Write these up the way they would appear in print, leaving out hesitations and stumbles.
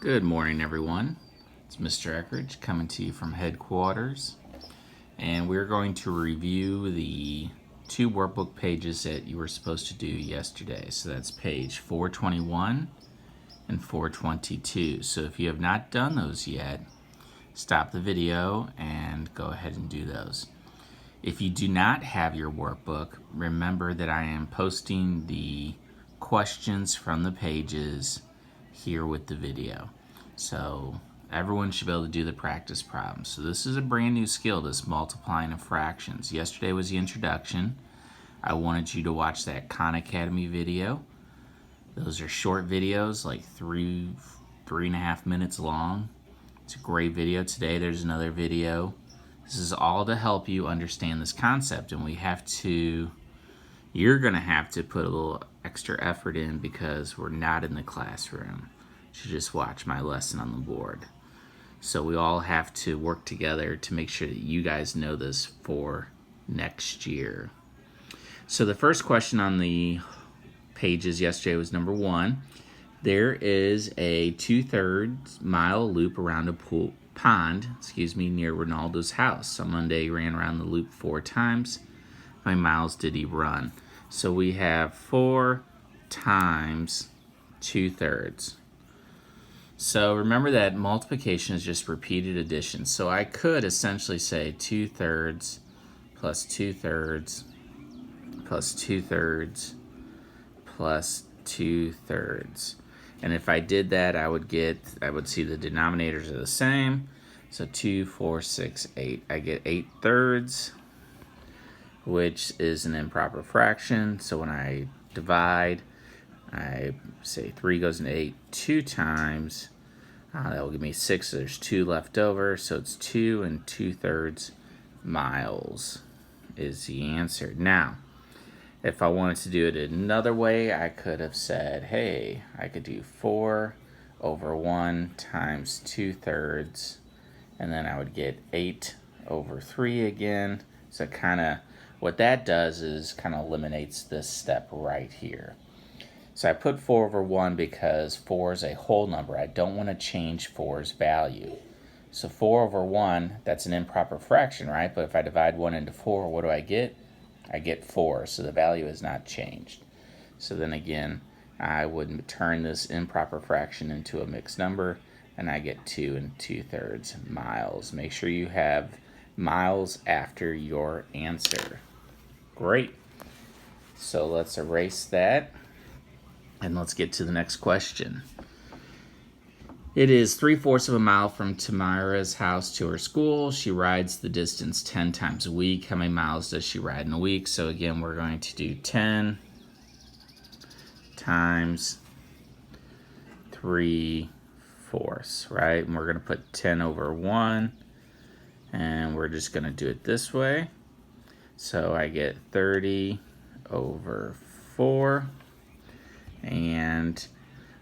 Good morning, everyone. It's Mr. Eckridge coming to you from headquarters, and we're going to review the two workbook pages that you were supposed to do yesterday. So that's page 421 and 422. So if you have not done those yet, stop the video and go ahead and do those. If you do not have your workbook, remember that I am posting the questions from the pages here with the video. So everyone should be able to do the practice problems. So this is a brand new skill, this multiplying of fractions. Yesterday was the introduction. I wanted you to watch that Khan Academy video. Those are short videos, like three and a half minutes long. It's a great video. Today there's another video. This is all to help you understand this concept, and you're gonna have to put a little extra effort in because we're not in the classroom. You should just watch my lesson on the board. So we all have to work together to make sure that you guys know this for next year. So the first question on the pages yesterday was number 1. There is a 2/3 mile loop around a pond near Ronaldo's house. On Monday, he ran around the loop 4 times. How many miles did he run? So we have 4 times 2/3. So remember that multiplication is just repeated addition. So I could essentially say 2/3 plus 2/3 plus 2/3 plus 2/3. And if I did that, I would see the denominators are the same. So 2, 4, 6, 8. I get 8/3, which is an improper fraction. So when I divide, I say 3 goes into 8 2 times. That will give me 6. So there's 2 left over. So it's 2 2/3 miles is the answer. Now, if I wanted to do it another way, I could have said, hey, I could do 4/1 times 2/3, and then I would get 8/3 again. So what that does is kind of eliminates this step right here. So I put 4/1 because 4 is a whole number. I don't want to change 4's value. So 4/1, that's an improper fraction, right? But if I divide 1 into 4, what do I get? I get 4, so the value is not changed. So then again, I would turn this improper fraction into a mixed number, and I get 2 2/3 miles. Make sure you have miles after your answer. Great. So let's erase that, and let's get to the next question. It is 3/4 of a mile from Tamara's house to her school. She rides the distance 10 times a week. How many miles does she ride in a week? So again, we're going to do 10 times 3/4, right? And we're going to put 10/1, and we're just going to do it this way. So I get 30/4, and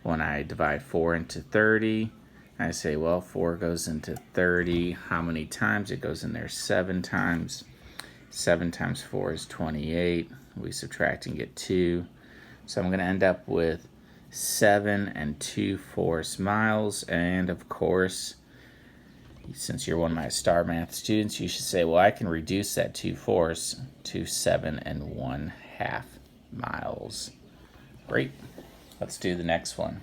when I divide 4 into 30, I say, well, 4 goes into 30. How many times? It goes in there 7 times. 7 times 4 is 28. We subtract and get 2. So I'm going to end up with 7 2/4 miles. And of course, since you're one of my star math students, you should say, well, I can reduce that 2/4 to 7 1/2 miles. Great. Let's do the next one.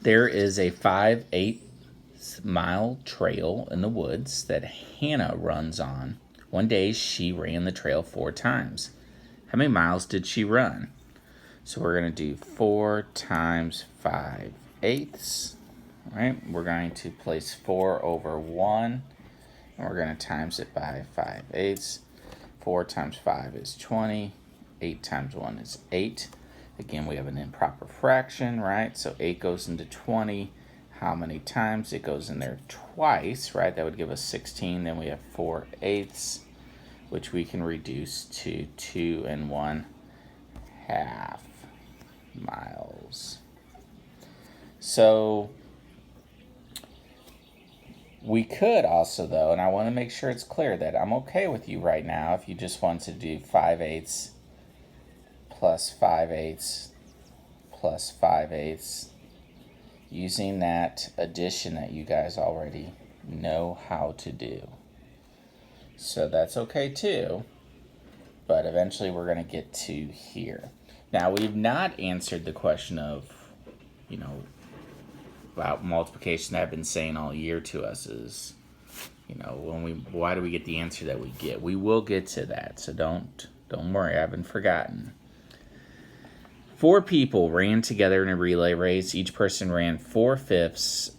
There is a 5/8 mile trail in the woods that Hannah runs on. One day she ran the trail 4 times. How many miles did she run? So we're going to do 4 times 5/8. Right? We're going to place 4/1, and we're going to times it by 5/8. 4 times 5 is 20. 8 times 1 is 8. Again, we have an improper fraction, right? So 8 goes into 20. How many times? It goes in there twice, right? That would give us 16. Then we have 4/8, which we can reduce to 2 1/2 miles. So we could also, though, and I want to make sure it's clear that I'm okay with you right now if you just want to do 5/8 plus 5/8 plus 5/8 using that addition that you guys already know how to do. So that's okay too, but eventually we're going to get to here. Now, we've not answered the question of, about multiplication that I've been saying all year to us is, why do we get the answer that we get? We will get to that, so don't worry, I haven't forgotten. 4 people ran together in a relay race. Each person ran 4/5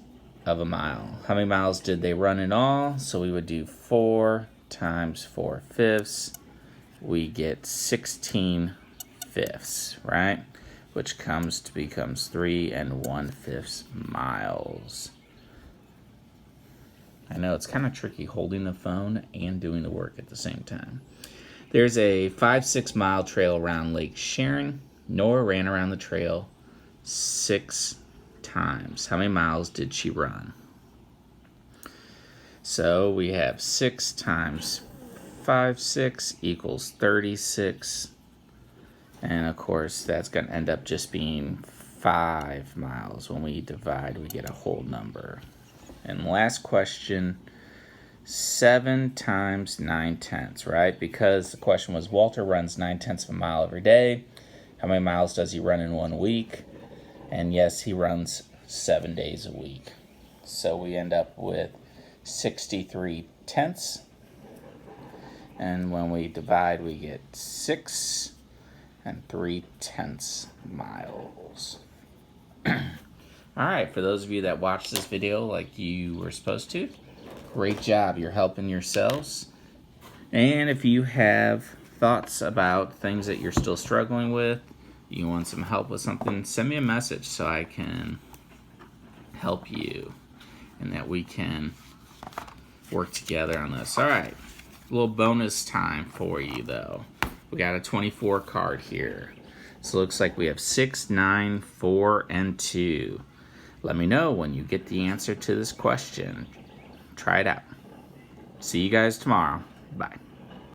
of a mile. How many miles did they run in all? So we would do 4 times 4/5. We get 16/5, right? Which becomes 3 1/5 miles. I know it's kind of tricky holding the phone and doing the work at the same time. There's a 5-6 mile trail around Lake Sharon. Nora ran around the trail 6 times. How many miles did she run? So we have 6 times 5/6 equals 36. And of course, that's going to end up just being 5 miles. When we divide, we get a whole number. And last question, 7 times 9/10, right? Because the question was, Walter runs 9/10 of a mile every day. How many miles does he run in 1 week? And yes, he runs 7 days a week. So we end up with 63/10. And when we divide, we get 6 3/10 miles. All right, for those of you that watched this video like you were supposed to, great job. You're helping yourselves. And if you have thoughts about things that you're still struggling with, you want some help with something, send me a message so I can help you and that we can work together on this. All right, a little bonus time for you though. We got a 24 card here. So it looks like we have 6, 9, 4, and 2. Let me know when you get the answer to this question. Try it out. See you guys tomorrow. Bye.